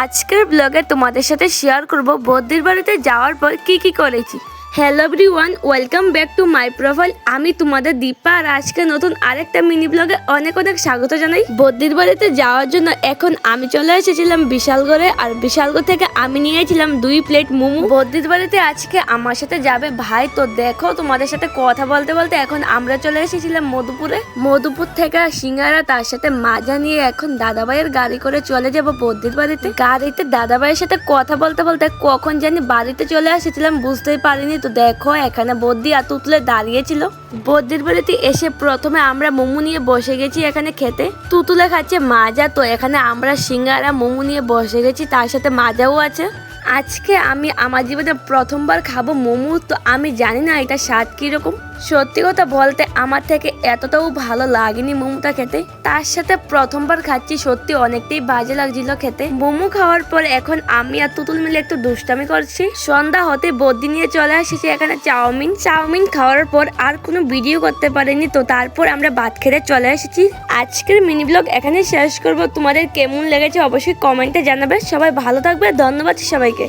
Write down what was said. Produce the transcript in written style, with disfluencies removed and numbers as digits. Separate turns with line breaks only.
আজকের ব্লগে তোমাদের সাথে শেয়ার করব বদ্রির বাড়িতে যাওয়ার পর কি করেছি। Hello everyone, welcome back to my profile. আমি তোমাদের দীপা আর আজকে নতুন আরেকটা মিনি ব্লগে অনেক স্বাগত জানাই। বদ্রির বাড়িতে যাওয়ার জন্য এখন আমি চলে এসেছিলাম বিশালগড়ে, আর বিশালগড় থেকে আমি নিয়েছিলাম 2 প্লেট মোমো। বদ্রির বাড়িতে আজকে আমার সাথে যাবে ভাই, তো দেখো তোমাদের সাথে কথা বলতে বলতে এখন আমরা চলে এসেছিলাম মধুপুর থেকে সিঙ্গারা তার সাথে মাজা নিয়ে এখন দাদাভাইয়ের গাড়ি করে চলে যাব বদ্রির বাড়িতে। গাড়িতে দাদাভাইয়ের সাথে কথা বলতে বলতে কখন জানি বাড়িতে চলে এসেছিলাম, বুঝতেই পারিনি। তো দেখো এখানে বদ্রি আর তুতুলে দাঁড়িয়েছিল। বদ্রির বাড়িতে এসে প্রথমে আমরা মোমো নিয়ে বসে গেছি এখানে খেতে। তুতুলে খাচ্ছে মাজা, তো এখানে আমরা সিঙ্গারা মোমো নিয়ে বসে গেছি, তার সাথে মাজাও আছে। আজকে আমি আমার জীবনে প্রথমবার খাবো মোমো, তো আমি জানি না এটা স্বাদ কিরকম। সত্যি কথা বলতে আমার থেকে এতটাও ভালো লাগেনি মোমোটা খেতে, তার সাথে প্রথমবার খাচ্ছি, সত্যি অনেকটাই বাজে লাগছিল খেতে। মোমো খাওয়ার পর এখন আমি আর তুতুল মিলে একটু দুষ্টামি করছি। সন্ধ্যা হতে বদ্রি নিয়ে চলে এসেছি এখানে চাউমিন খাওয়ার পর আর কোনো ভিডিও করতে পারিনি, তো তারপর আমরা ভাত খেতে চলে এসেছি। আজকের মিনি ব্লগ এখানে শেষ করব। তোমাদের কেমন লেগেছে অবশ্যই কমেন্টে জানাবে। সবাই ভালো থাকবে, ধন্যবাদ সবাইকে।